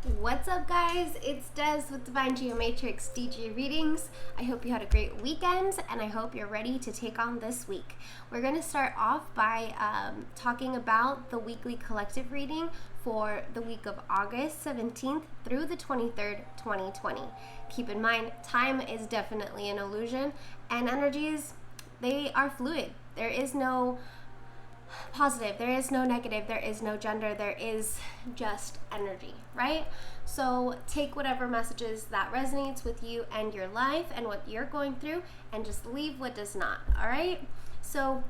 What's up, guys? It's Des with Divine Geomatrix DJ Readings. I hope you had a great weekend and I hope you're ready to take on this week. We're going to start off by talking about the weekly collective reading for the week of August 17th through the 23rd, 2020. Keep in mind, time is definitely an illusion and energies, they are fluid. There is no positive, there is no negative, there is no gender, there is just energy, right? So take whatever messages that resonates with you and your life and what you're going through and just leave what does not. All right, so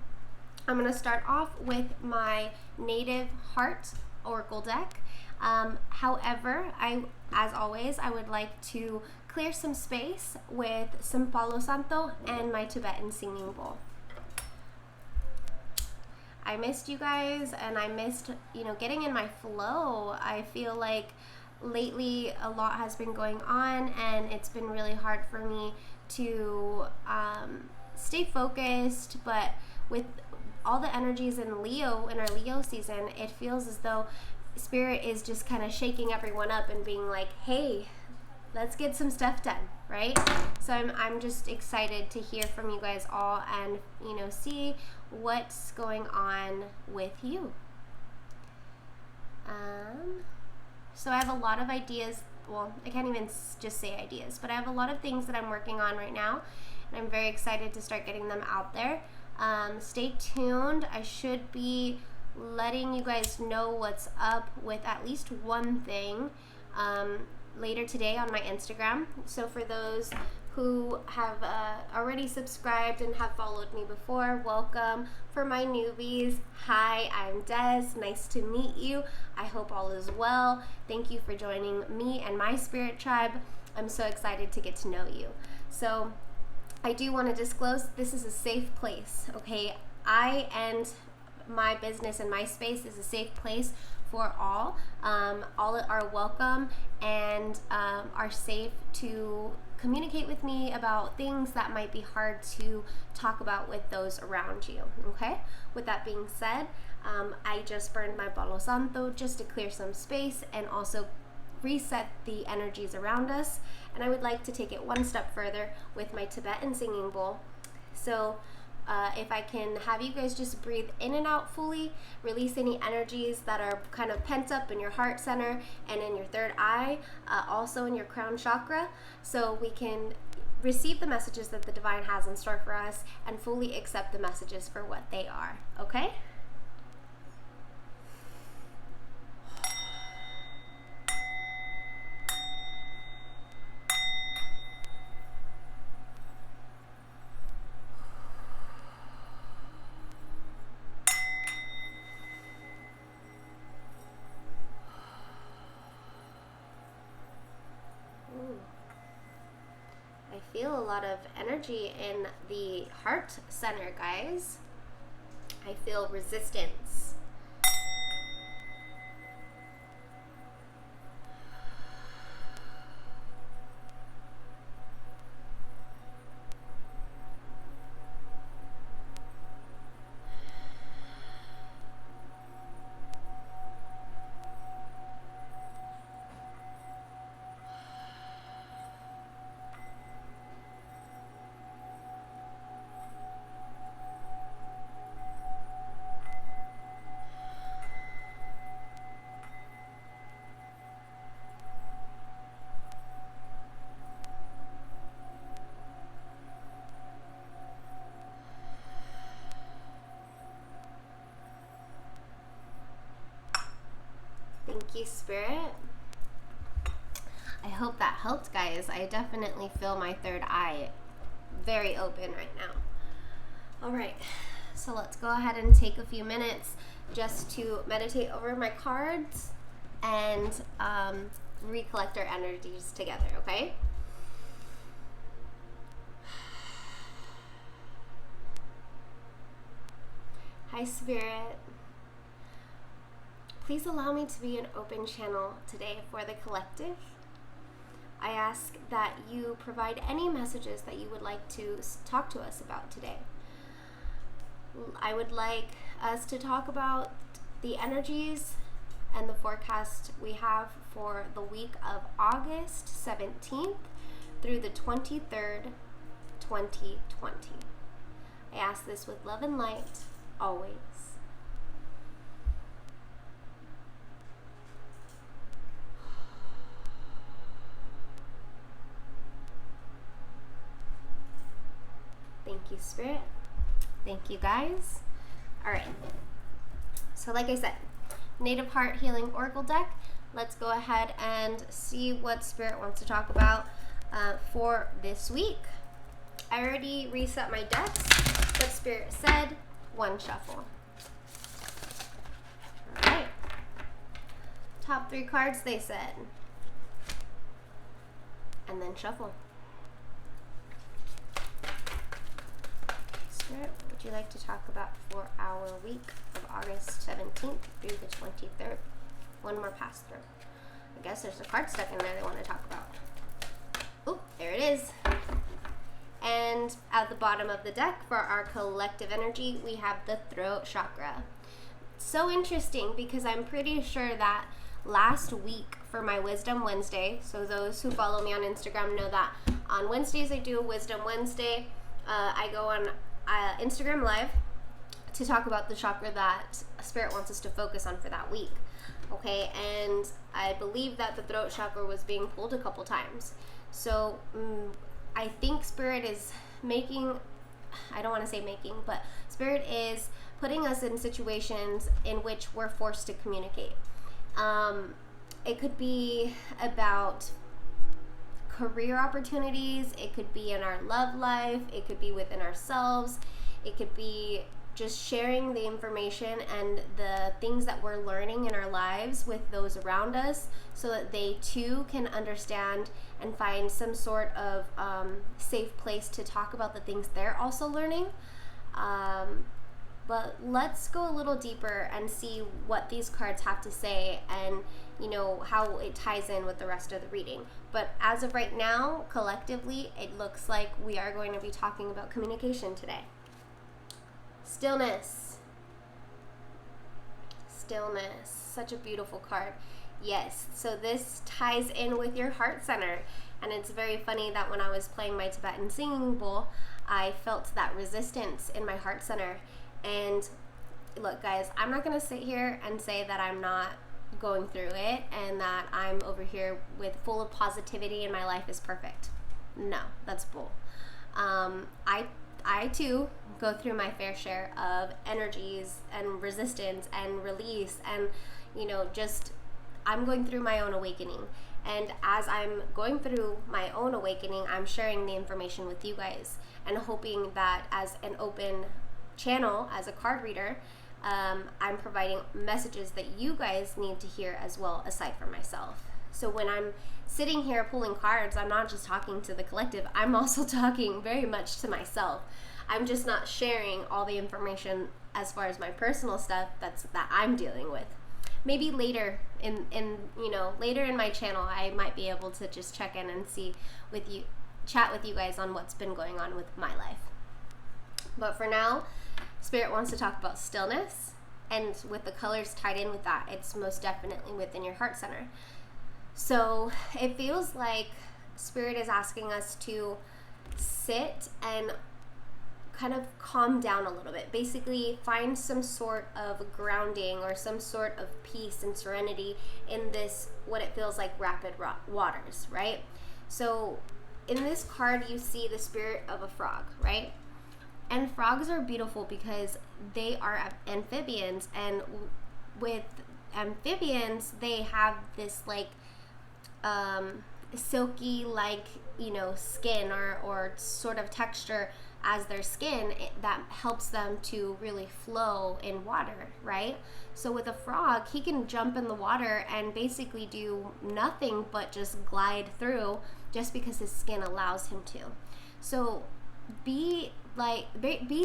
I'm going to start off with my native heart oracle deck. However, as always, I would like to clear some space with some Palo Santo and my Tibetan singing bowl. I missed you guys and I missed, getting in my flow. I feel like lately a lot has been going on and it's been really hard for me to stay focused, but with all the energies in Leo, in our Leo season, it feels as though Spirit is just kind of shaking everyone up and being like, hey, let's get some stuff done, right? So I'm just excited to hear from you guys all and, see what's going on with you. So I have a lot of ideas. Well, I can't even just say ideas, but I have a lot of things that I'm working on right now, and I'm very excited to start getting them out there. Stay tuned. I should be letting you guys know what's up with at least one thing later today on my Instagram. So for those who have already subscribed and have followed me before, welcome. For my newbies, hi, I'm Des. Nice to meet you. I hope all is well. Thank you for joining me and my spirit tribe. I'm so excited to get to know you. So I do want to disclose this is a safe place, okay? I and my business and my space is a safe place for all. All are welcome and are safe to communicate with me about things that might be hard to talk about with those around you, okay? With that being said, I just burned my Palo Santo just to clear some space and also reset the energies around us. And I would like to take it one step further with my Tibetan singing bowl. So if I can have you guys just breathe in and out fully, release any energies that are kind of pent up in your heart center and in your third eye, also in your crown chakra, so we can receive the messages that the divine has in store for us and fully accept the messages for what they are, okay? I feel a lot of energy in the heart center, guys. I feel resistance. Thank you, Spirit. I hope that helped, guys. I definitely feel my third eye very open right now. All right, so let's go ahead and take a few minutes just to meditate over my cards and recollect our energies together, okay? Hi, Spirit. Please allow me to be an open channel today for the collective. I ask that you provide any messages that you would like to talk to us about today. I would like us to talk about the energies and the forecast we have for the week of August 17th through the 23rd, 2020. I ask this with love and light, always. Thank you, Spirit. Thank you, guys. All right. So like I said, Native Heart Healing Oracle deck. Let's go ahead and see what Spirit wants to talk about for this week. I already reset my decks, but Spirit said one shuffle. All right. Top 3 cards, they said. And then shuffle. Spirit, what would you like to talk about for our week of August 17th through the 23rd? One more pass through. I guess there's a card stuck in there they want to talk about. Oh, there it is. And at the bottom of the deck for our collective energy, we have the throat chakra. So interesting because I'm pretty sure that last week for my Wisdom Wednesday, so those who follow me on Instagram know that on Wednesdays I do a Wisdom Wednesday. I go on Instagram Live to talk about the chakra that Spirit wants us to focus on for that week. Okay, and I believe that the throat chakra was being pulled a couple times. So I think Spirit is making, I don't want to say making, but Spirit is putting us in situations in which we're forced to communicate. It could be about career opportunities, it could be in our love life, it could be within ourselves, it could be just sharing the information and the things that we're learning in our lives with those around us so that they too can understand and find some sort of safe place to talk about the things they're also learning. But let's go a little deeper and see what these cards have to say and, you know, how it ties in with the rest of the reading. But as of right now, collectively, it looks like we are going to be talking about communication today. Stillness. Stillness. Such a beautiful card. Yes, so this ties in with your heart center. And it's very funny that when I was playing my Tibetan singing bowl, I felt that resistance in my heart center. And look, guys, I'm not going to sit here and say that I'm not going through it and that I'm over here with full of positivity and my life is perfect. No, that's bull. I too go through my fair share of energies and resistance and release and, you know, just I'm going through my own awakening. And as I'm going through my own awakening, I'm sharing the information with you guys and hoping that as an open channel, as a card reader, I'm providing messages that you guys need to hear as well, aside from myself. So when I'm sitting here pulling cards, I'm not just talking to the collective, I'm also talking very much to myself. I'm just not sharing all the information as far as my personal stuff that I'm dealing with. Maybe later in later in my channel, I might be able to just check in and chat with you guys on what's been going on with my life. But for now, Spirit wants to talk about stillness, and with the colors tied in with that, it's most definitely within your heart center. So it feels like Spirit is asking us to sit and kind of calm down a little bit. Basically, find some sort of grounding or some sort of peace and serenity in this, what it feels like, rapid waters, right? So in this card, you see the spirit of a frog, right? And frogs are beautiful because they are amphibians, and with amphibians, they have this like silky like, skin or sort of texture as their skin that helps them to really flow in water, right? So with a frog, he can jump in the water and basically do nothing but just glide through just because his skin allows him to. So be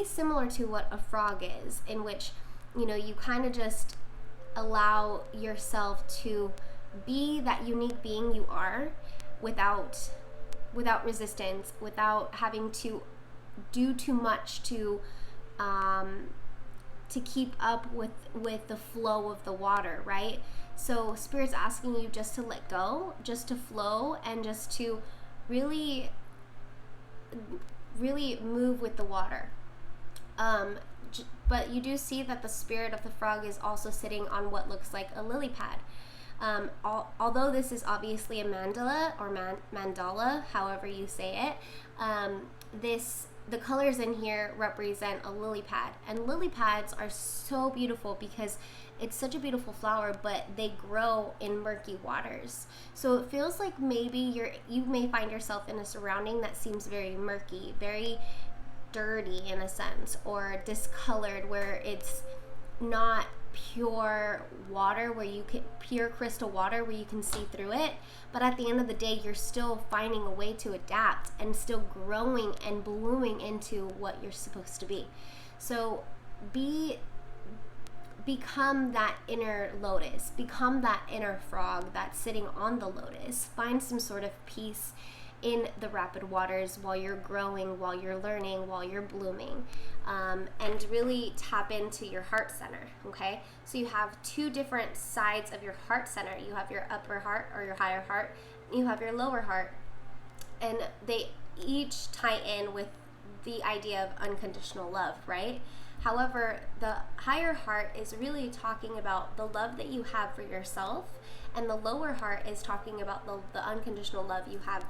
similar to what a frog is, in which you kind of just allow yourself to be that unique being you are without resistance, without having to do too much to keep up with the flow of the water, right? So Spirit's asking you just to let go, just to flow, and just to really, really move with the water. But you do see that the spirit of the frog is also sitting on what looks like a lily pad. Although this is obviously a mandala or mandala, however you say it, the colors in here represent a lily pad. And lily pads are so beautiful because it's such a beautiful flower, but they grow in murky waters. So it feels like maybe you may find yourself in a surrounding that seems very murky, very dirty in a sense, or discolored, where it's not pure water, pure crystal water where you can see through it. But at the end of the day, you're still finding a way to adapt and still growing and blooming into what you're supposed to be. So become that inner lotus, become that inner frog that's sitting on the lotus. Find some sort of peace in the rapid waters while you're growing, while you're learning, while you're blooming, and really tap into your heart center. Okay, so you have two different sides of your heart center. You have your upper heart or your higher heart, you have your lower heart, and they each tie in with the idea of unconditional love, right? However, the higher heart is really talking about the love that you have for yourself, and the lower heart is talking about the unconditional love you have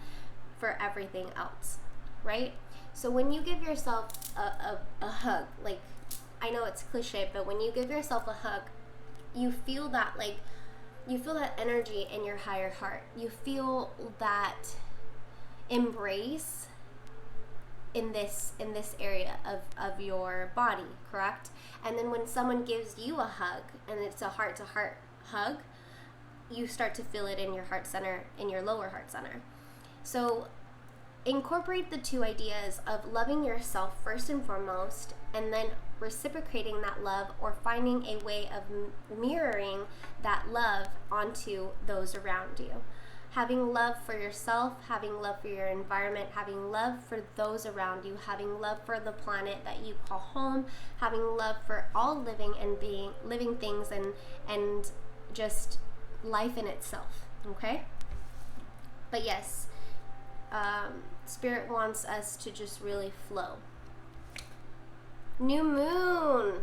for everything else, right? So when you give yourself a hug, like, I know it's cliche, but when you give yourself a hug, you feel that energy in your higher heart. You feel that embrace in this area of your body, correct? And then when someone gives you a hug, and it's a heart-to-heart hug, you start to feel it in your heart center, in your lower heart center. So incorporate the two ideas of loving yourself first and foremost, and then reciprocating that love, or finding a way of mirroring that love onto those around you. Having love for yourself, having love for your environment, having love for those around you, having love for the planet that you call home, having love for all living things and just life in itself, okay? But yes, Spirit wants us to just really flow. New moon.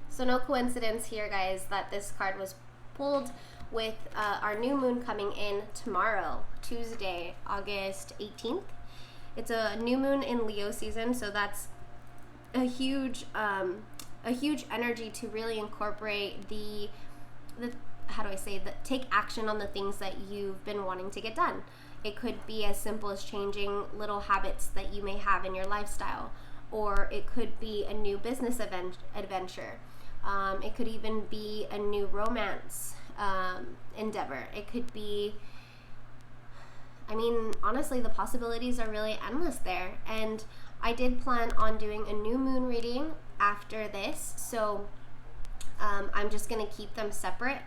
So no coincidence here, guys, that this card was pulled with our new moon coming in tomorrow, Tuesday, August 18th. It's a new moon in Leo season, so that's a huge energy to really incorporate take action on the things that you've been wanting to get done. It could be as simple as changing little habits that you may have in your lifestyle, or it could be a new business adventure. It could even be a new romance endeavor. It could be, honestly, the possibilities are really endless there. And I did plan on doing a new moon reading after this, so I'm just going to keep them separate.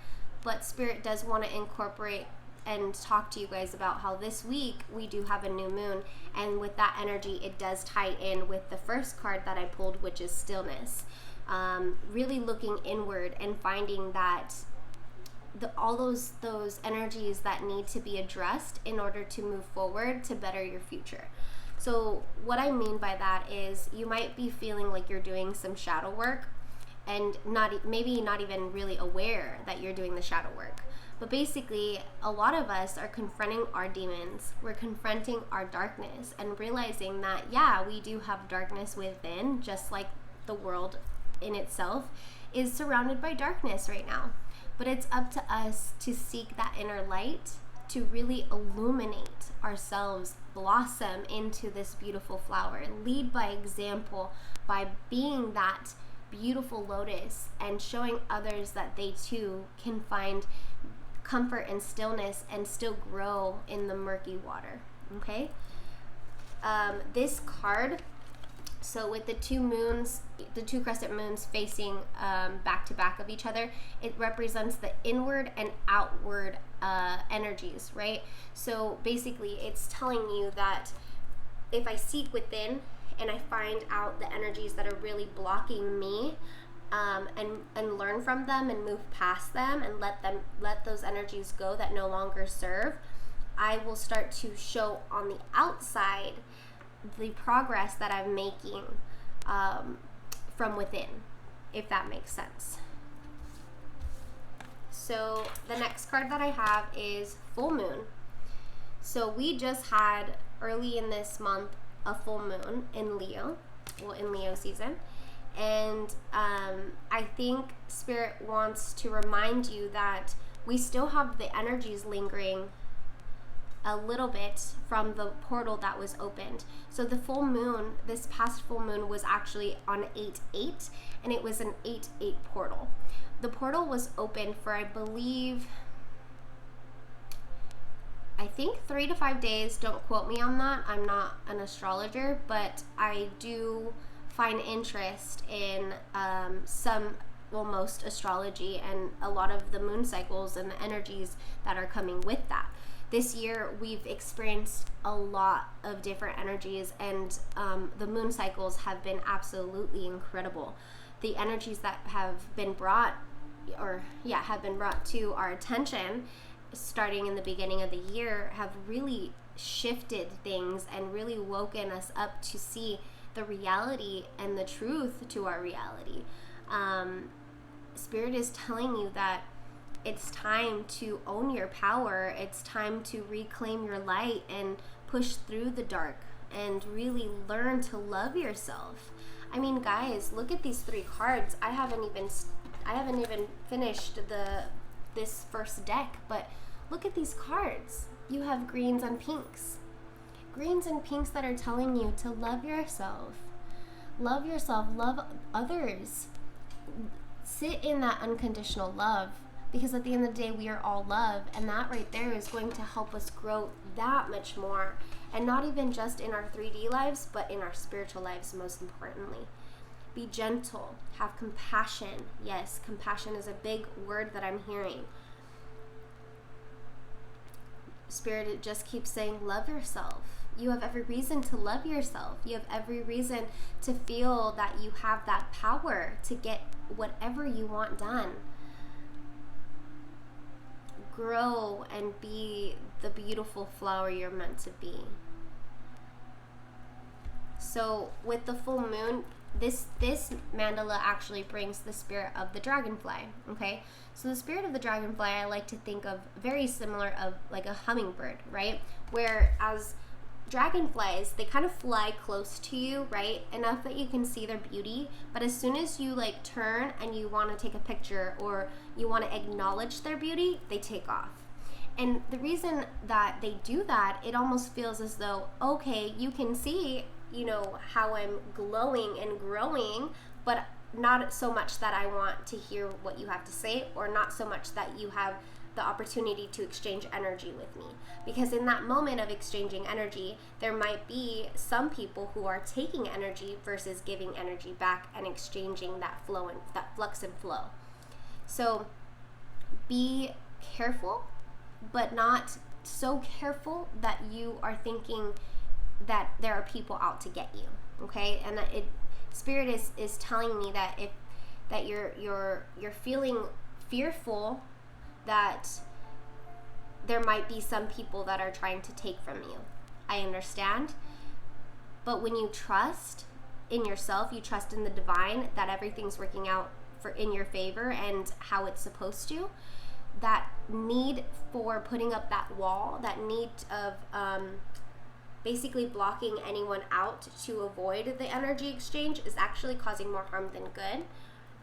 But Spirit does want to incorporate and talk to you guys about how this week we do have a new moon, and with that energy it does tie in with the first card that I pulled, which is stillness. Really looking inward and finding that all those energies that need to be addressed in order to move forward to better your future. So what I mean by that is you might be feeling like you're doing some shadow work and maybe not even really aware that you're doing the shadow work. But basically, a lot of us are confronting our demons. We're confronting our darkness and realizing that, yeah, we do have darkness within, just like the world in itself is surrounded by darkness right now. But it's up to us to seek that inner light, to really illuminate ourselves, blossom into this beautiful flower, lead by example by being that beautiful lotus and showing others that they too can find comfort and stillness and still grow in the murky water. Okay, this card, so with the two crescent moons facing back to back of each other, it represents the inward and outward energies, right? So basically it's telling you that if I seek within and I find out the energies that are really blocking me and learn from them and move past them and let those energies go that no longer serve, I will start to show on the outside the progress that I'm making from within, if that makes sense. So the next card that I have is full moon. So we just had early in this month a full moon in Leo, well, in Leo season. And I think Spirit wants to remind you that we still have the energies lingering a little bit from the portal that was opened. So the full moon, this past full moon, was actually on 8/8, and it was an 8/8 portal. The portal was open for, I think 3 to 5 days. Don't quote me on that. I'm not an astrologer, but I do find interest in most astrology and a lot of the moon cycles and the energies that are coming with that. This year we've experienced a lot of different energies, and the moon cycles have been absolutely incredible. The energies that have been brought to our attention starting in the beginning of the year have really shifted things and really woken us up to see the reality and the truth to our reality. Spirit is telling you that it's time to own your power. It's time to reclaim your light and push through the dark and really learn to love yourself. I mean, guys, look at these 3 cards. I haven't even finished this first deck, but look at these cards. You have greens and pinks. Greens and pinks that are telling you to love yourself. Love yourself, love others. Sit in that unconditional love, because at the end of the day, we are all love, and that right there is going to help us grow that much more, and not even just in our 3D lives, but in our spiritual lives, most importantly. Be gentle, have compassion. Yes, compassion is a big word that I'm hearing. Spirit, it just keeps saying, love yourself. You have every reason to love yourself. You have every reason to feel that you have that power to get whatever you want done. Grow and be the beautiful flower you're meant to be. So with the full moon, this mandala actually brings the spirit of the dragonfly. Okay, so the spirit of the dragonfly, I like to think of very similar of like a hummingbird, right? Whereas dragonflies, they kind of fly close to you, right? Enough that you can see their beauty, but as soon as you like turn and you want to take a picture or you want to acknowledge their beauty, they take off. And the reason that they do that, it almost feels as though, okay, you can see, you know, how I'm glowing and growing, but not so much that I want to hear what you have to say, or not so much that you have the opportunity to exchange energy with me. Because in that moment of exchanging energy, there might be some people who are taking energy versus giving energy back and exchanging that flow and that flux and flow. So be careful, but not so careful that you are thinking that there are people out to get you. Okay, and Spirit is telling me that you're feeling fearful that there might be some people that are trying to take from you. I understand. But when you trust in yourself, you trust in the divine, that everything's working out in your favor and how it's supposed to, that need for putting up that wall, that need of basically blocking anyone out to avoid the energy exchange is actually causing more harm than good.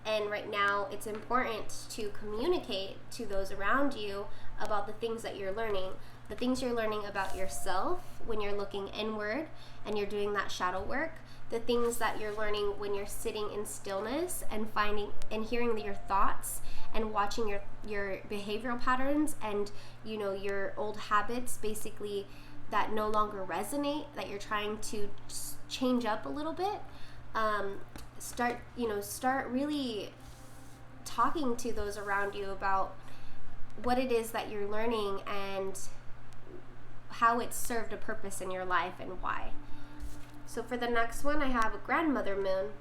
And right now, it's important to communicate to those around you about the things that you're learning. The things you're learning about yourself when you're looking inward and you're doing that shadow work. The things that you're learning when you're sitting in stillness and finding and hearing your thoughts and watching your behavioral patterns and, you know, your old habits basically that no longer resonate, that you're trying to change up a little bit. Start really talking to those around you about what it is that you're learning and how it's served a purpose in your life and why. So for the next one, I have a grandmother moon.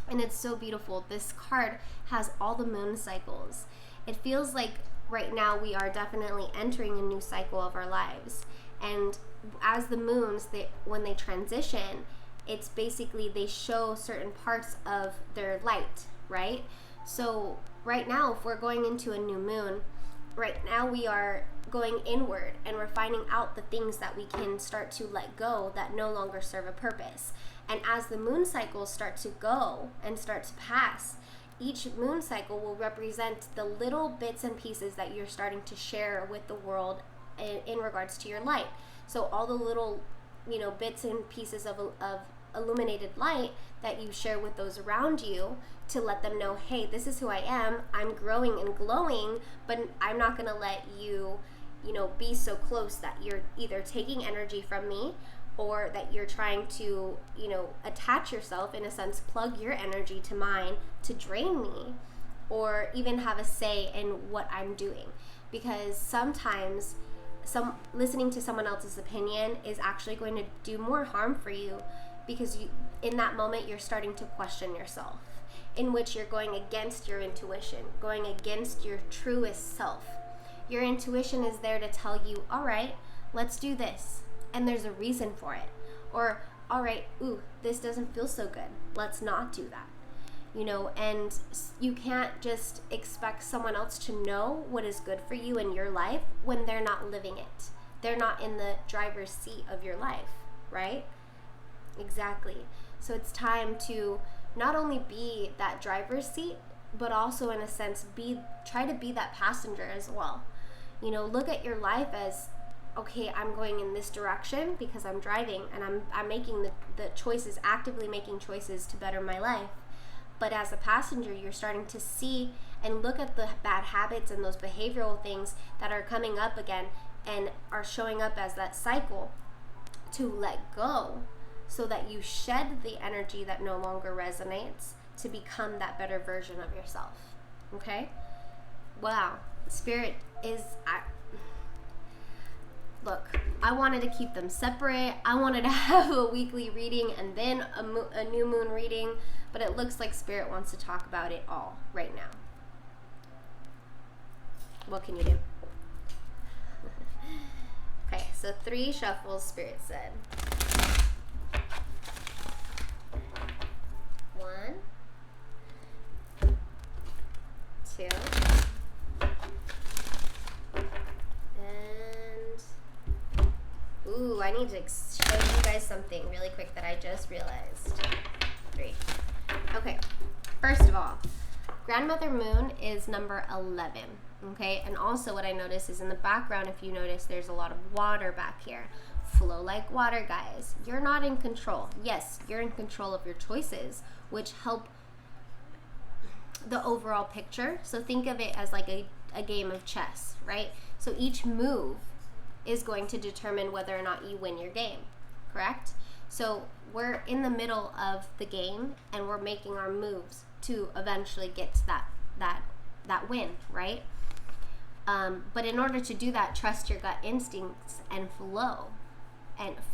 And it's so beautiful. This card has all the moon cycles. It feels like right now we are definitely entering a new cycle of our lives. And as the moons, when they transition, it's basically they show certain parts of their light, right? So right now, if we're going into a new moon, right now we are going inward and we're finding out the things that we can start to let go that no longer serve a purpose. And as the moon cycles start to go and start to pass, each moon cycle will represent the little bits and pieces that you're starting to share with the world in regards to your light. So all the little, bits and pieces of illuminated light that you share with those around you to let them know, hey, this is who I am. I'm growing and glowing, but I'm not going to let you, be so close that you're either taking energy from me or that you're trying to, attach yourself, in a sense, plug your energy to mine to drain me, or even have a say in what I'm doing. Because sometimes listening to someone else's opinion is actually going to do more harm for you, because in that moment you're starting to question yourself, in which you're going against your intuition, going against your truest self. Your intuition is there to tell you, all right, let's do this, and there's a reason for it. Or, all right, this doesn't feel so good, let's not do that. And you can't just expect someone else to know what is good for you in your life when they're not living it. They're not in the driver's seat of your life, right? Exactly. So it's time to not only be that driver's seat, but also, in a sense, try to be that passenger as well. Look at your life as, okay, I'm going in this direction because I'm driving, and I'm making the choices, actively making choices to better my life. But as a passenger, you're starting to see and look at the bad habits and those behavioral things that are coming up again and are showing up as that cycle, to let go, so that you shed the energy that no longer resonates to become that better version of yourself. Okay? Wow. Spirit is... Look, I wanted to keep them separate. I wanted to have a weekly reading and then a new moon reading, but it looks like Spirit wants to talk about it all right now. What can you do? Okay, so 3 shuffles, Spirit said. 1, 2, I need to show you guys something really quick that I just realized. 3. Okay, first of all, Grandmother Moon is number 11, okay? And also what I notice is in the background, if you notice, there's a lot of water back here. Flow like water, guys. You're not in control. Yes, you're in control of your choices, which help the overall picture. So think of it as like a game of chess, right? So each move is going to determine whether or not you win your game, correct? So we're in the middle of the game and we're making our moves to eventually get to that win, right? But in order to do that, trust your gut instincts and flow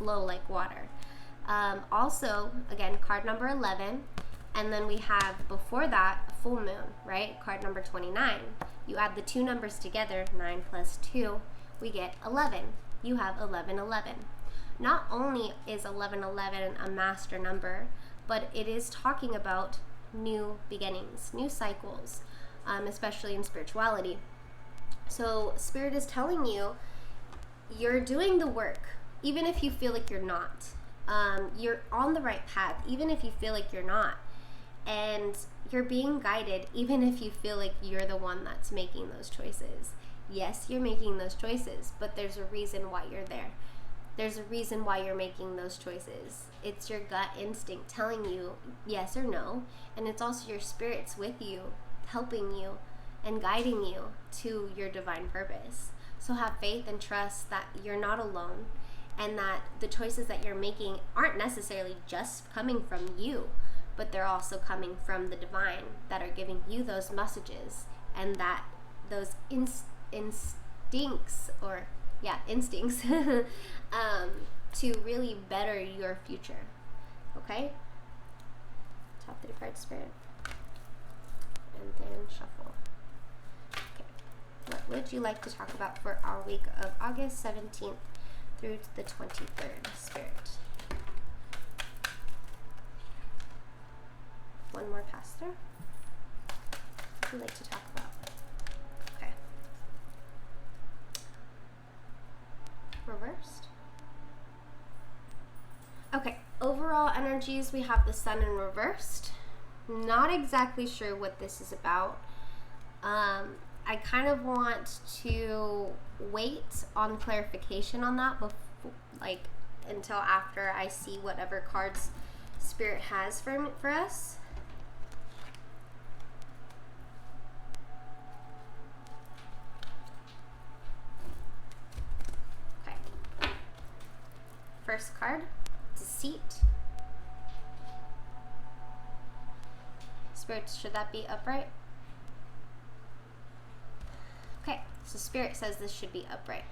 like water. Also, again, card number 11, and then we have before that a full moon, right? Card number 29. You add the 2 numbers together, 9 plus 2, we get 11. You have 1111. Not only is 1111 a master number, but it is talking about new beginnings, new cycles, especially in spirituality. So Spirit is telling you, you're doing the work, even if you feel like you're not. You're on the right path, even if you feel like you're not. And you're being guided, even if you feel like you're the one that's making those choices. Yes, you're making those choices, but there's a reason why you're there. There's a reason why you're making those choices. It's your gut instinct telling you yes or no, and it's also your spirits with you, helping you and guiding you to your divine purpose. So have faith and trust that you're not alone, and that the choices that you're making aren't necessarily just coming from you, but they're also coming from the divine that are giving you those messages, and that those instincts to really better your future. Okay? top 3 cards, Spirit. And then shuffle. Okay. What would you like to talk about for our week of August 17th through the 23rd, Spirit? One more pass through. What would you like to talk about? Okay. Reversed. Okay, overall energies, we have the Sun in reversed. Not exactly sure what this is about. I kind of want to wait on clarification on that before, like, until after I see whatever cards Spirit has for us. Okay. First card, Deceit. Spirit, should that be upright? Okay, so Spirit says this should be upright.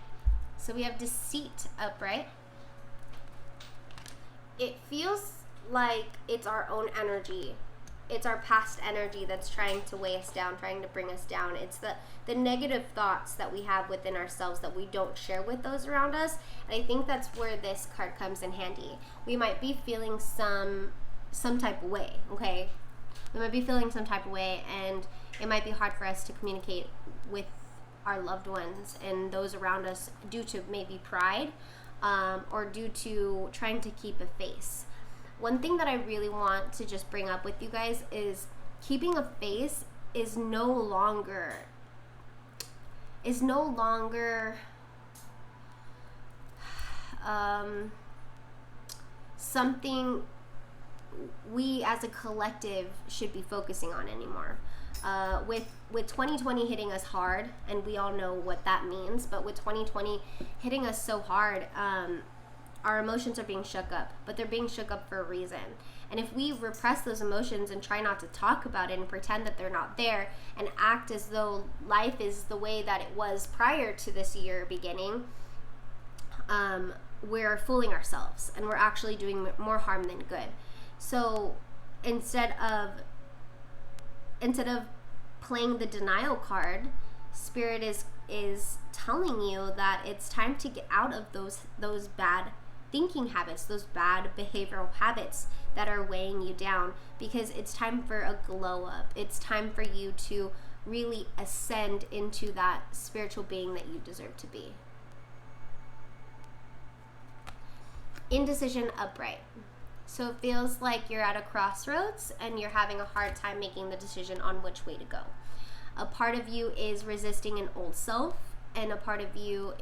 So we have Deceit upright. It feels like it's our own energy. It's our past energy that's trying to weigh us down, trying to bring us down. It's the negative thoughts that we have within ourselves that we don't share with those around us. And I think that's where this card comes in handy. We might be feeling some type of way, okay? We might be feeling some type of way, and it might be hard for us to communicate with our loved ones and those around us due to maybe pride, or due to trying to keep a face. One thing that I really want to just bring up with you guys is keeping a face is no longer something we as a collective should be focusing on anymore. With 2020 hitting us hard, and we all know what that means, but with 2020 hitting us so hard, our emotions are being shook up, but they're being shook up for a reason. And if we repress those emotions and try not to talk about it and pretend that they're not there and act as though life is the way that it was prior to this year beginning, we're fooling ourselves, and we're actually doing more harm than good. So instead of playing the denial card, Spirit is telling you that it's time to get out of those bad thinking habits, those bad behavioral habits that are weighing you down, because it's time for a glow up. It's time for you to really ascend into that spiritual being that you deserve to be. Indecision upright. So it feels like you're at a crossroads and you're having a hard time making the decision on which way to go. A part of you is resisting an old self, and a part of you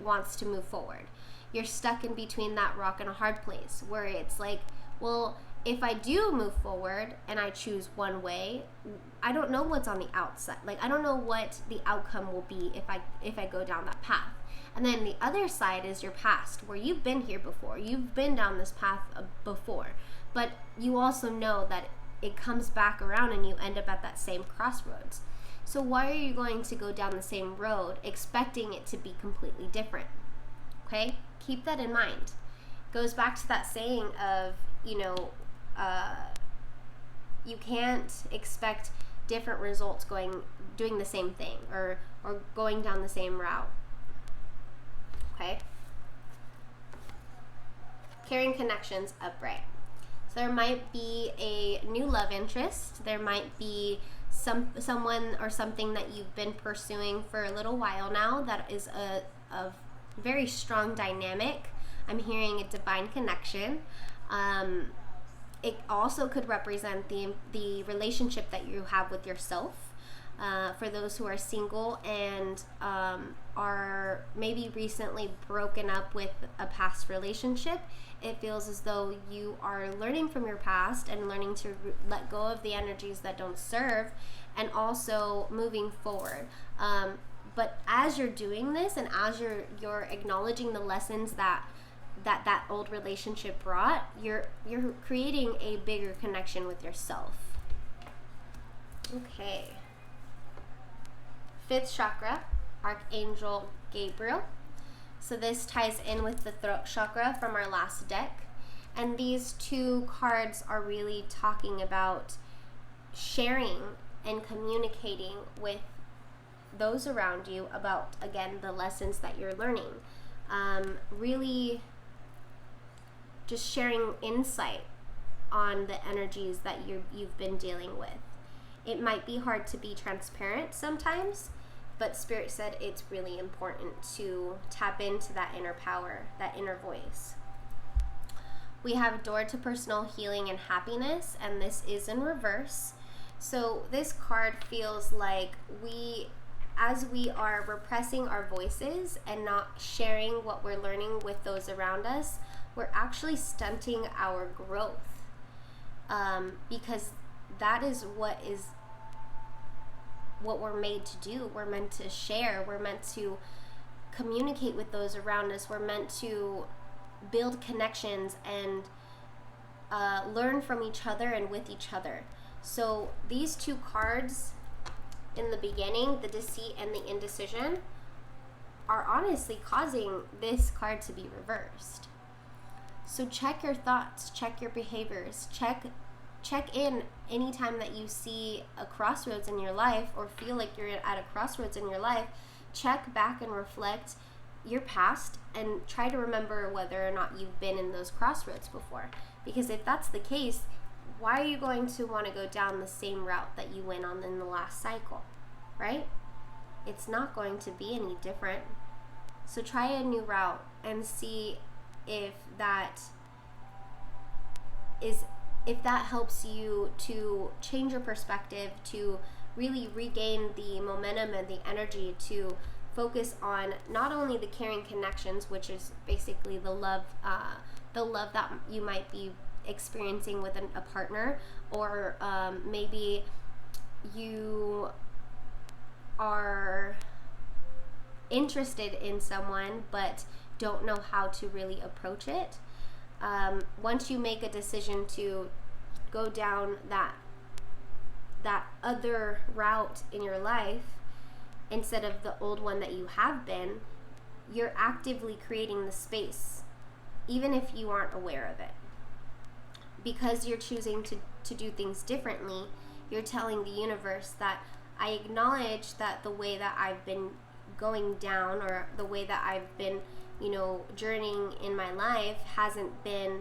wants to move forward. You're stuck in between that rock and a hard place where it's like, well, if I do move forward and I choose one way, I don't know what's on the outside. Like, I don't know what the outcome will be if I go down that path. And then the other side is your past, where you've been here before. You've been down this path before. But you also know that it comes back around and you end up at that same crossroads. So why are you going to go down the same road expecting it to be completely different? Okay? Keep that in mind. Goes back to that saying of, you can't expect different results doing the same thing or going down the same route. Okay? Carrying connections upright. So there might be a new love interest. There might be someone or something that you've been pursuing for a little while now that is a very strong dynamic. I'm hearing a divine connection. It also could represent the relationship that you have with yourself. For those who are single and are maybe recently broken up with a past relationship, it feels as though you are learning from your past and learning to let go of the energies that don't serve, and also moving forward. But as you're doing this, and as you're acknowledging the lessons that old relationship brought, you're creating a bigger connection with yourself. Okay. 5th chakra, Archangel Gabriel. So this ties in with the throat chakra from our last deck. And these two cards are really talking about sharing and communicating with those around you about, again, the lessons that you're learning. Really just sharing insight on the energies that you've been dealing with. It might be hard to be transparent sometimes, but Spirit said it's really important to tap into that inner power, that inner voice. We have door to personal healing and happiness, and this is in reverse. So this card feels like as we are repressing our voices and not sharing what we're learning with those around us, we're actually stunting our growth. Because that is what we're made to do. We're meant to share. We're meant to communicate with those around us. We're meant to build connections and learn from each other and with each other. So these two cards in the beginning, the deceit and the indecision, are honestly causing this card to be reversed. So check your thoughts, check your behaviors, check in anytime that you see a crossroads in your life or feel like you're at a crossroads in your life. Check back and reflect your past and try to remember whether or not you've been in those crossroads before. Because if that's the case, why are you going to want to go down the same route that you went on in the last cycle, right? It's not going to be any different. So try a new route and see if that helps you to change your perspective, to really regain the momentum and the energy to focus on not only the caring connections, which is basically the love that you might be experiencing with a partner, or maybe you are interested in someone but don't know how to really approach it. Once you make a decision to go down that other route in your life instead of the old one that you have been, you're actively creating the space, even if you aren't aware of it. Because you're choosing to do things differently, you're telling the universe that I acknowledge that the way that I've been going down, or the way that I've been, journeying in my life, hasn't been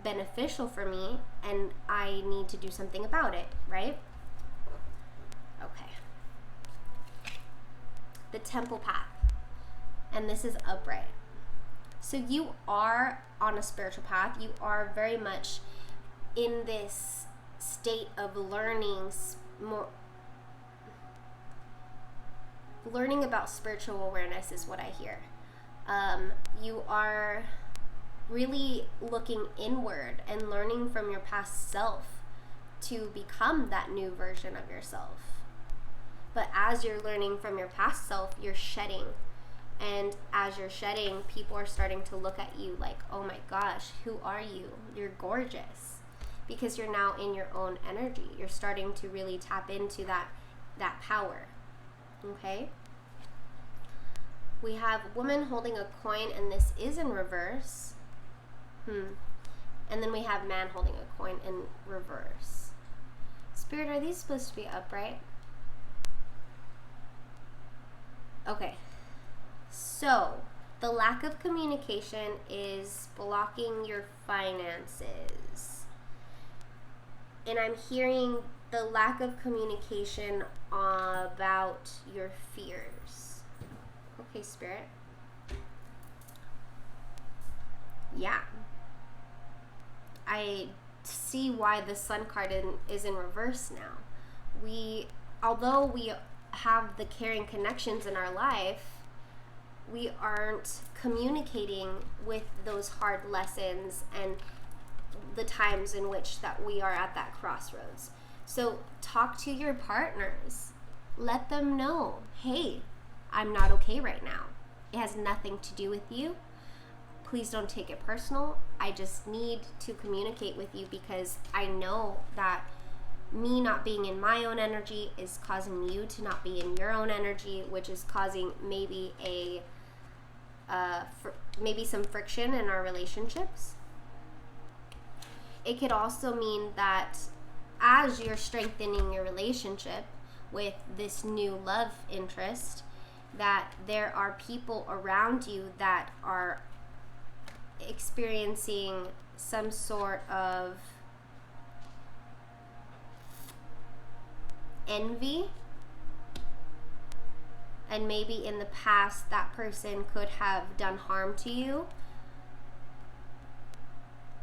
beneficial for me, and I need to do something about it, right? Okay. The temple path. And this is upright. So you are on a spiritual path. You are very much in this state of learning about spiritual awareness is what I hear. You are really looking inward and learning from your past self to become that new version of yourself. But as you're learning from your past self, you're shedding. And as you're shedding, people are starting to look at you like, oh my gosh, who are you? You're gorgeous. Because you're now in your own energy. You're starting to really tap into that power. Okay? We have woman holding a coin, and this is in reverse. And then we have man holding a coin in reverse. Spirit, are these supposed to be upright? Okay. So, the lack of communication is blocking your finances. And I'm hearing the lack of communication about your fears. Okay, Spirit. Yeah. I see why the Sun card is in reverse now. Although we have the caring connections in our life, we aren't communicating with those hard lessons and the times in which that we are at that crossroads. So talk to your partners. Let them know, hey, I'm not okay right now. It has nothing to do with you. Please don't take it personal. I just need to communicate with you because I know that me not being in my own energy is causing you to not be in your own energy, which is causing maybe maybe some friction in our relationships. it could also mean that as you're strengthening your relationship with this new love interest, that there are people around you that are experiencing some sort of envy, and maybe in the past that person could have done harm to you,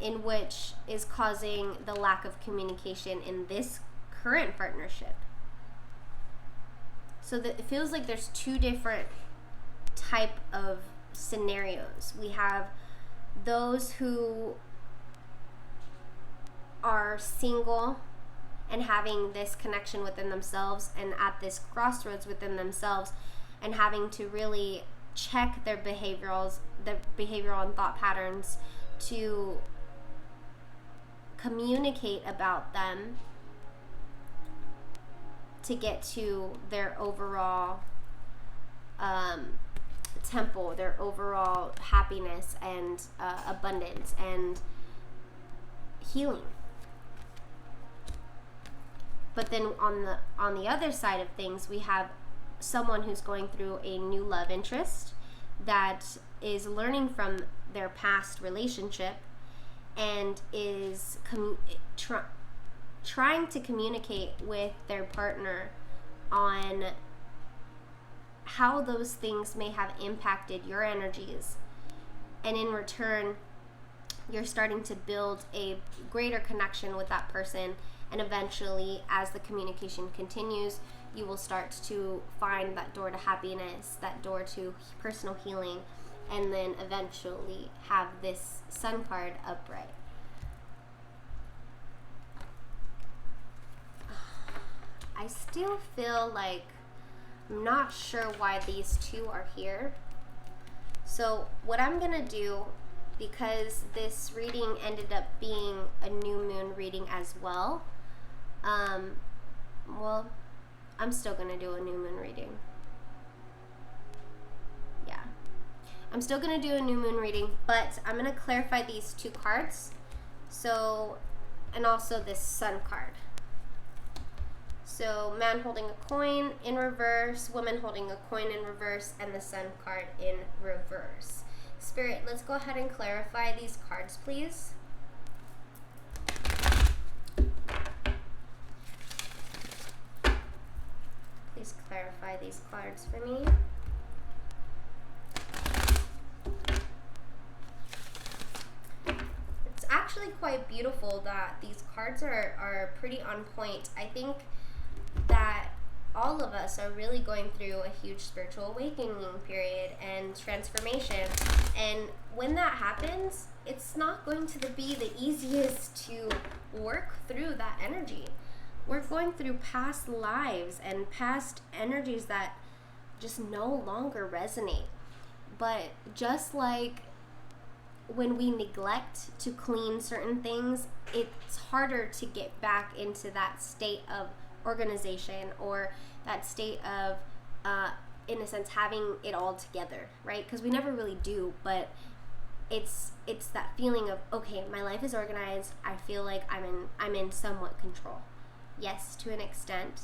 in which is causing the lack of communication in this current partnership. So that it feels like there's two different type of scenarios. We have those who are single and having this connection within themselves, and at this crossroads within themselves, and having to really check their behavioral and thought patterns to communicate about them to get to their overall temple, their overall happiness and abundance and healing. But then on the other side of things, we have someone who's going through a new love interest that is learning from their past relationship and is trying to communicate with their partner on how those things may have impacted your energies. And in return, you're starting to build a greater connection with that person. And eventually, as the communication continues, you will start to find that door to happiness, that door to personal healing, and then eventually have this sun card upright. I still feel like I'm not sure why these two are here. So what I'm going to do, because this reading ended up being a new moon reading as well, well, I'm still going to do a new moon reading. Yeah. I'm still going to do a new moon reading, but I'm going to clarify these two cards. So, and also this sun card. So, man holding a coin in reverse, woman holding a coin in reverse, and the sun card in reverse. Spirit, let's go ahead and clarify these cards, please. Please clarify these cards for me. It's actually quite beautiful that these cards are pretty on point. I think that all of us are really going through a huge spiritual awakening period and transformation. And when that happens, it's not going to be the easiest to work through that energy. We're going through past lives and past energies that just no longer resonate. But just like when we neglect to clean certain things, it's harder to get back into that state of organization or that state of, in a sense, having it all together, right? Because we never really do, but it's that feeling of, okay, my life is organized. I feel like I'm in somewhat control. Yes, to an extent,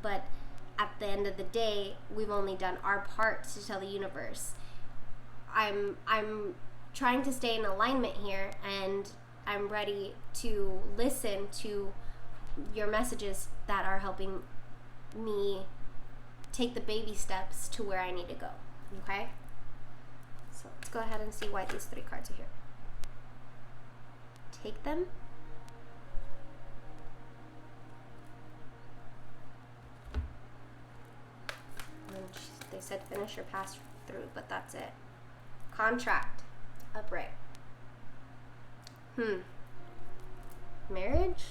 but at the end of the day, we've only done our part to tell the universe, I'm trying to stay in alignment here, and I'm ready to listen to your messages that are helping me take the baby steps to where I need to go. Okay? So let's go ahead and see why these three cards are here. Take them. And they said finish or pass through, but that's it. Contract. Upright. Marriage?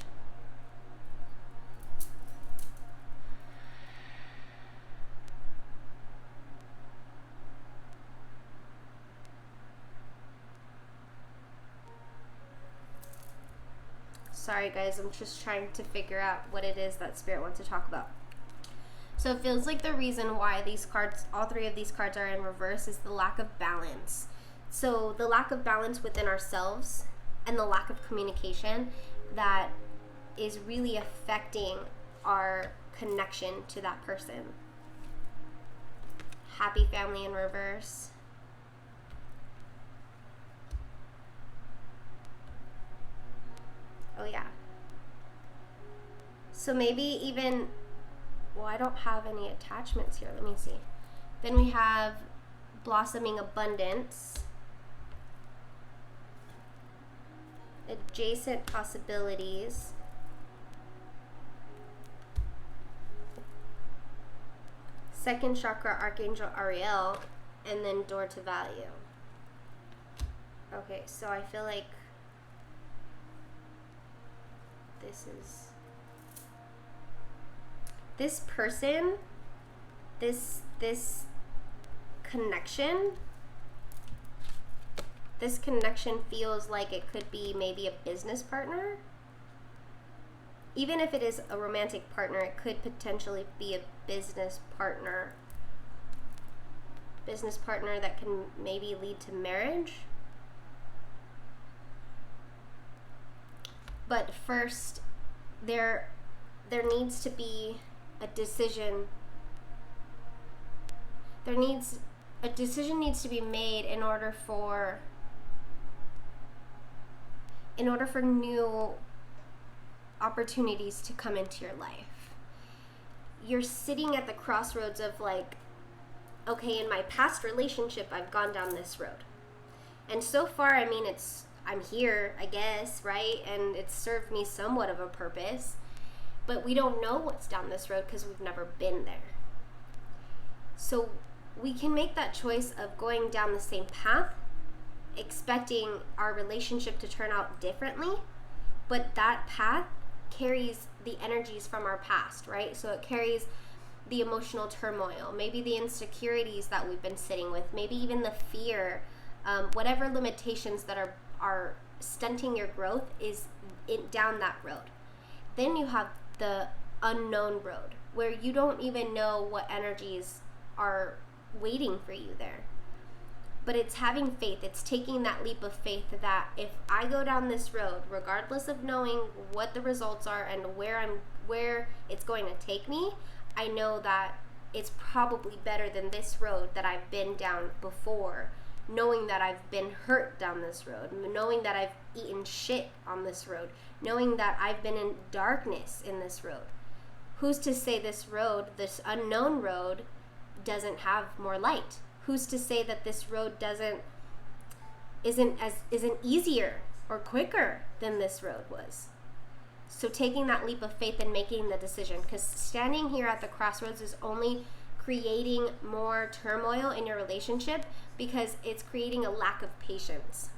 Sorry guys, I'm just trying to figure out what it is that Spirit wants to talk about. So it feels like the reason why these cards, all three of these cards are in reverse, is the lack of balance. So the lack of balance within ourselves and the lack of communication that is really affecting our connection to that person. Happy family in reverse. Oh yeah. So maybe even, well, I don't have any attachments here. Let me see. Then we have blossoming abundance. Adjacent possibilities. Second chakra, Archangel Ariel, and then door to value. Okay, so I feel like this person, this connection feels like it could be maybe a business partner. Even if it is a romantic partner, it could potentially be a business partner that can maybe lead to marriage. But first, there needs to be a decision. A decision needs to be made in order for new opportunities to come into your life. You're sitting at the crossroads of like, okay, in my past relationship, I've gone down this road. And so far, I mean, I'm here, I guess, right? And it's served me somewhat of a purpose. But we don't know what's down this road because we've never been there. So we can make that choice of going down the same path, expecting our relationship to turn out differently, but that path carries the energies from our past, right? So it carries the emotional turmoil, maybe the insecurities that we've been sitting with, maybe even the fear, whatever limitations that are stunting your growth is down that road. Then you have the unknown road, where you don't even know what energies are waiting for you there. But it's having faith. It's taking that leap of faith that if I go down this road, regardless of knowing what the results are and where it's going to take me, I know that it's probably better than this road that I've been down before, knowing that I've been hurt down this road, knowing that I've eaten shit on this road, knowing that I've been in darkness in this road. Who's to say this road, this unknown road, doesn't have more light? Who's to say that this road isn't easier or quicker than this road was? So taking that leap of faith and making the decision, because standing here at the crossroads is only creating more turmoil in your relationship, because it's creating a lack of patience.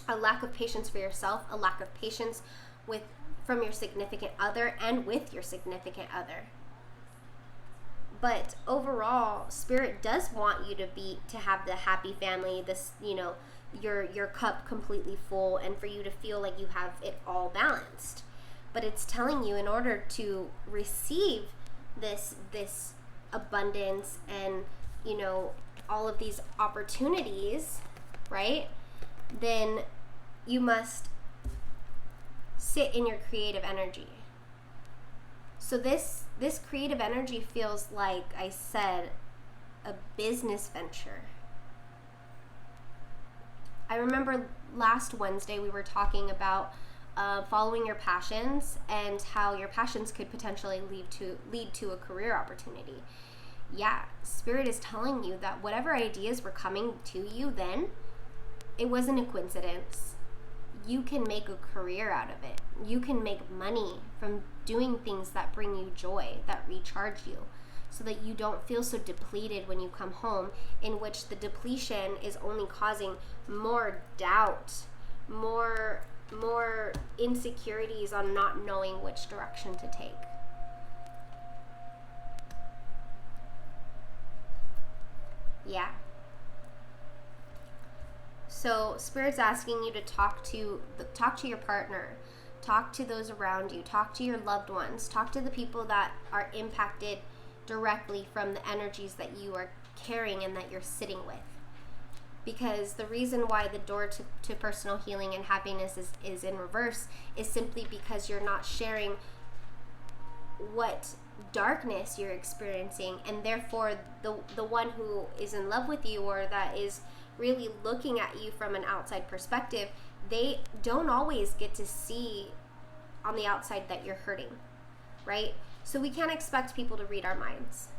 A lack of patience for yourself, a lack of patience from your significant other and with your significant other. But overall, Spirit does want you to have the happy family, this, your cup completely full, and for you to feel like you have it all balanced. But it's telling you, in order to receive this abundance and, all of these opportunities, right? Then you must sit in your creative energy. So this creative energy feels like, I said, a business venture. I remember last Wednesday we were talking about following your passions and how your passions could potentially lead to a career opportunity. Yeah, Spirit is telling you that whatever ideas were coming to you then, it wasn't a coincidence. You can make a career out of it. You can make money from doing things that bring you joy, that recharge you, so that you don't feel so depleted when you come home, in which the depletion is only causing more doubt, more insecurities on not knowing which direction to take. Yeah. So Spirit's asking you to talk to your partner, talk to those around you, talk to your loved ones, talk to the people that are impacted directly from the energies that you are carrying and that you're sitting with. because the reason why the door to personal healing and happiness is in reverse is simply because you're not sharing what darkness you're experiencing, and therefore the one who is in love with you, or that is really looking at you from an outside perspective, they don't always get to see on the outside that you're hurting, right? So we can't expect people to read our minds.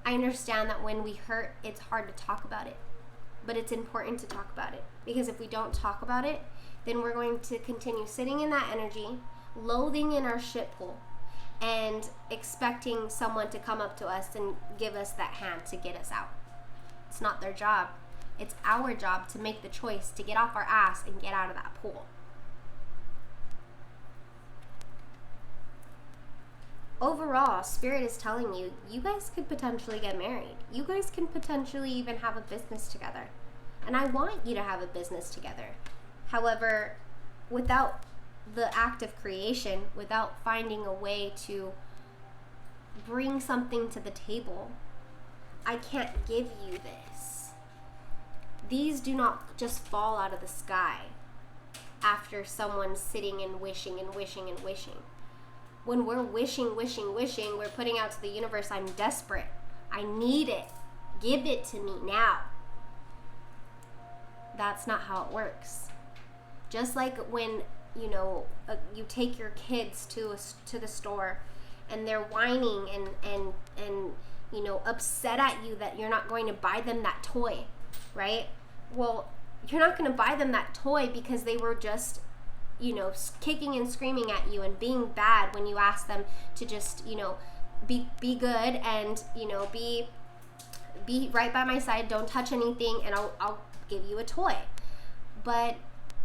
I understand that when we hurt, it's hard to talk about it, but it's important to talk about it, because if we don't talk about it, then we're going to continue sitting in that energy, loathing in our shit pool, and expecting someone to come up to us and give us that hand to get us out. It's not their job. It's our job to make the choice to get off our ass and get out of that pool. Overall, Spirit is telling you, you guys could potentially get married. You guys can potentially even have a business together. And I want you to have a business together. However, without the act of creation, without finding a way to bring something to the table, I can't give you this. These do not just fall out of the sky after someone sitting and wishing and wishing and wishing. When we're wishing, we're putting out to the universe, I'm desperate. I need it. Give it to me now. That's not how it works. Just like when, you take your kids to the store and they're whining and upset at you that you're not going to buy them that toy, right? Well, you're not going to buy them that toy because they were just kicking and screaming at you and being bad when you ask them to just, be good and, be right by my side, don't touch anything, and I'll give you a toy. But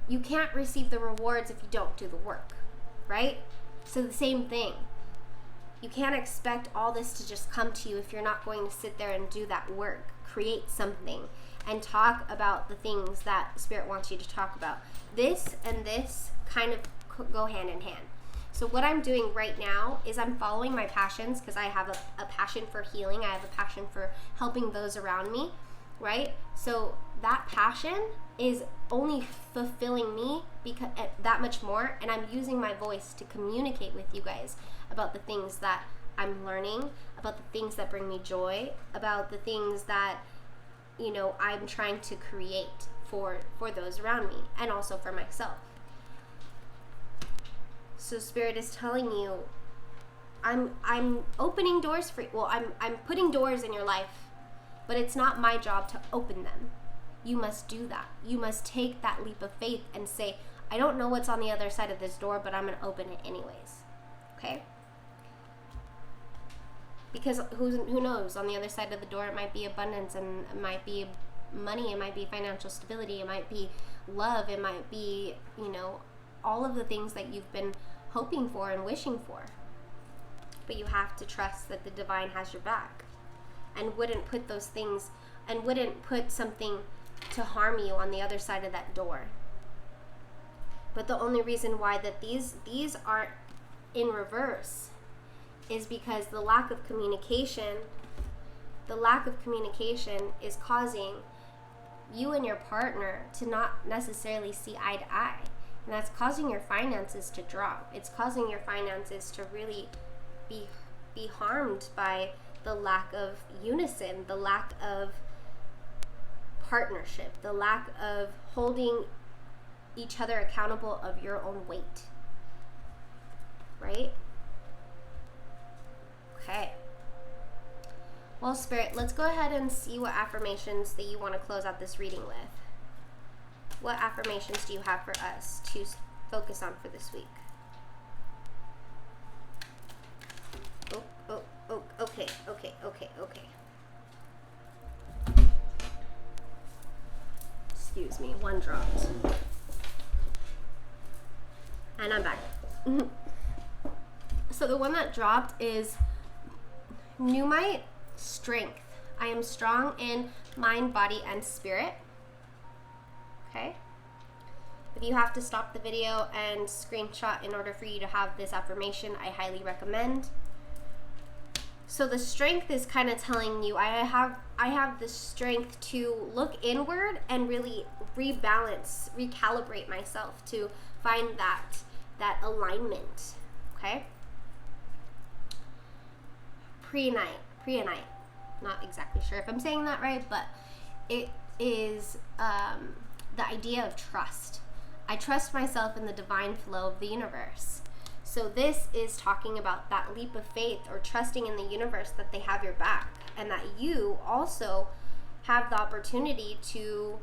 you can't receive the rewards if you don't do the work, right? So the same thing. You can't expect all this to just come to you if you're not going to sit there and do that work, create something, and talk about the things that Spirit wants you to talk about. This and this kind of go hand in hand. So what I'm doing right now is I'm following my passions, because I have a passion for healing. I have a passion for helping those around me, right? So that passion is only fulfilling me because that much more, and I'm using my voice to communicate with you guys about the things that I'm learning, about the things that bring me joy, about the things that I'm trying to create for those around me, and also for myself. So Spirit is telling you, I'm opening doors for you. Well, I'm putting doors in your life, but it's not my job to open them. You must do that. You must take that leap of faith and say, I don't know what's on the other side of this door, but I'm going to open it anyways. Okay? Because who knows? On the other side of the door, it might be abundance, and it might be money, it might be financial stability, it might be love, it might be, all of the things that you've been hoping for and wishing for. But you have to trust that the divine has your back and wouldn't put those things and wouldn't put something to harm you on the other side of that door. But the only reason why that these aren't in reverse is because the lack of communication is causing you and your partner to not necessarily see eye to eye. And that's causing your finances to drop. It's causing your finances to really be harmed by the lack of unison, the lack of partnership, the lack of holding each other accountable of your own weight. Right? Okay. Well, Spirit, let's go ahead and see what affirmations that you want to close out this reading with. What affirmations do you have for us to focus on for this week? Okay. Excuse me, one dropped. And I'm back. So the one that dropped is Pneumite Strength. I am strong in mind, body, and spirit. Okay? If you have to stop the video and screenshot in order for you to have this affirmation, I highly recommend. So the strength is kind of telling you, I have I have the strength to look inward and really rebalance, recalibrate myself to find that alignment. Okay? Preonite. Not exactly sure if I'm saying that right, but it is the idea of trust. I trust myself in the divine flow of the universe. So this is talking about that leap of faith, or trusting in the universe that they have your back, and that you also have the opportunity to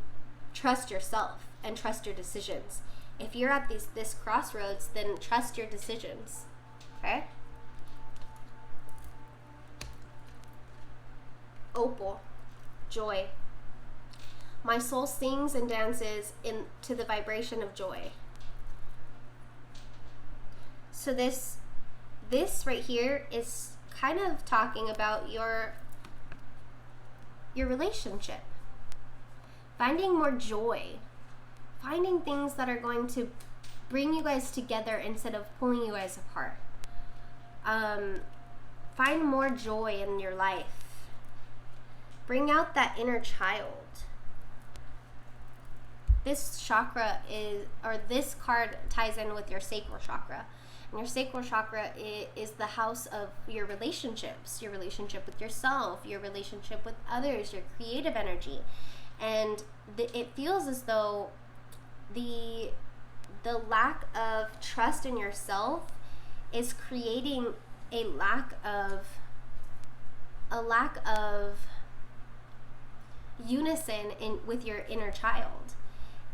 trust yourself and trust your decisions. If you're at this crossroads, then trust your decisions. Okay? Opal, joy. My soul sings and dances into the vibration of joy. So this right here is kind of talking about your relationship. Finding more joy. Finding things that are going to bring you guys together instead of pulling you guys apart. Find more joy in your life. Bring out that inner child. This chakra this card ties in with your sacral chakra. And your sacral chakra is the house of your relationships, your relationship with yourself, your relationship with others, your creative energy. And it feels as though the lack of trust in yourself is creating a lack of unison with your inner child.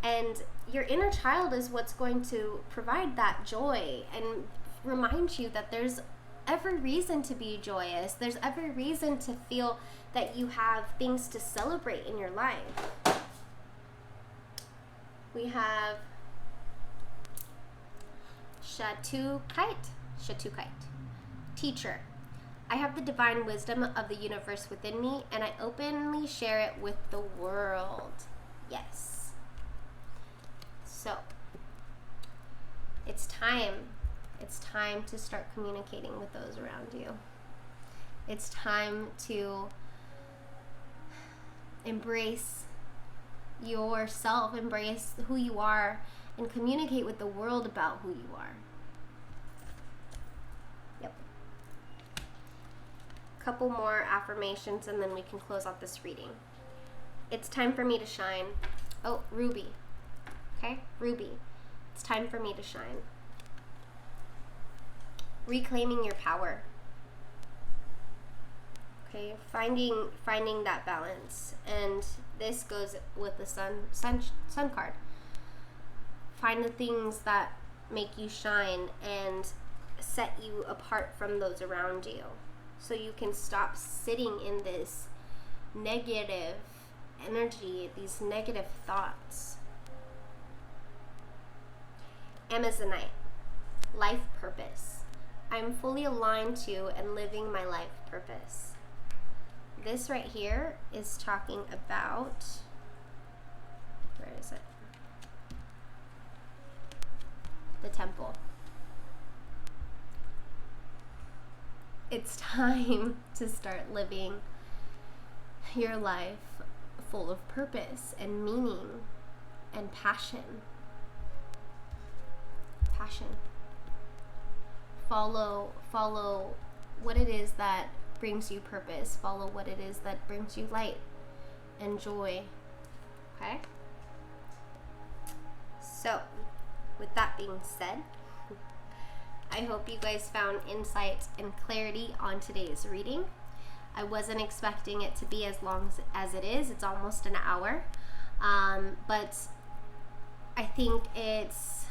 And your inner child is what's going to provide that joy and remind you that there's every reason to be joyous. There's every reason to feel that you have things to celebrate in your life. We have Shatukite. Teacher. I have the divine wisdom of the universe within me, and I openly share it with the world. Yes. So, it's time. It's time to start communicating with those around you. It's time to embrace yourself, embrace who you are, and communicate with the world about who you are. Yep. Couple more affirmations and then we can close out this reading. It's time for me to shine. Oh, Ruby. Okay, Ruby. It's time for me to shine. Reclaiming your power. Okay, finding that balance. And this goes with the sun card. Find the things that make you shine and set you apart from those around you, so you can stop sitting in this negative energy, these negative thoughts. Amazonite, life purpose. I'm fully aligned to and living my life purpose. This right here is talking about, where is it? The temple. It's time to start living your life full of purpose and meaning and passion. Follow what it is that brings you purpose. Follow what it is that brings you light and joy. Okay? So, with that being said, I hope you guys found insight and clarity on today's reading. I wasn't expecting it to be as long as it is. It's almost an hour. But I think it's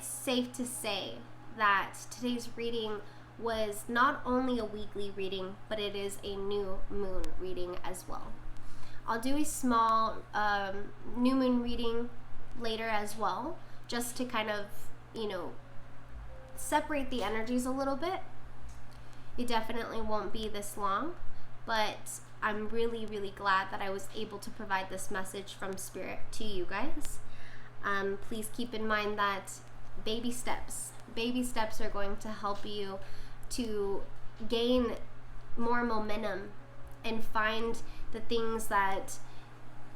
safe to say that today's reading was not only a weekly reading, but it is a new moon reading as well. I'll do a small new moon reading later as well, just to kind of, separate the energies a little bit. It definitely won't be this long, but I'm really, really glad that I was able to provide this message from Spirit to you guys. Please keep in mind that baby steps are going to help you to gain more momentum and find the things that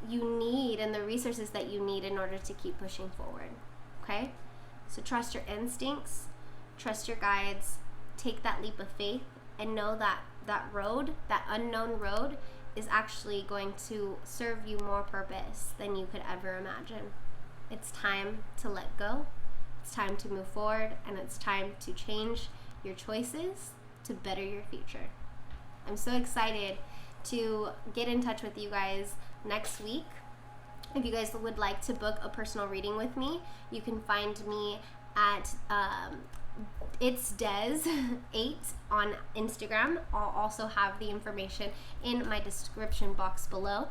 you need and the resources that you need in order to keep pushing forward. Okay? So trust your instincts, trust your guides, take that leap of faith, and know that that road, that unknown road, is actually going to serve you more purpose than you could ever imagine. It's time to let go. It's time to move forward, and it's time to change your choices to better your future. I'm so excited to get in touch with you guys next week. If you guys would like to book a personal reading with me, you can find me at it's Des8 on Instagram. I'll also have the information in my description box below.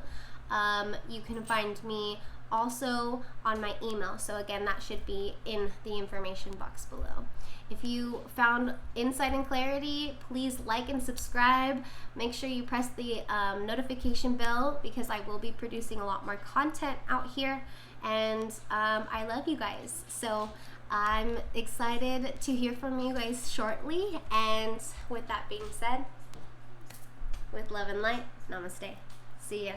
You can find me also on my email. So again, that should be in the information box below. If you found insight and clarity, please like and subscribe. Make sure you press the notification bell, because I will be producing a lot more content out here. And I love you guys. So I'm excited to hear from you guys shortly. And with that being said, with love and light, namaste. See ya.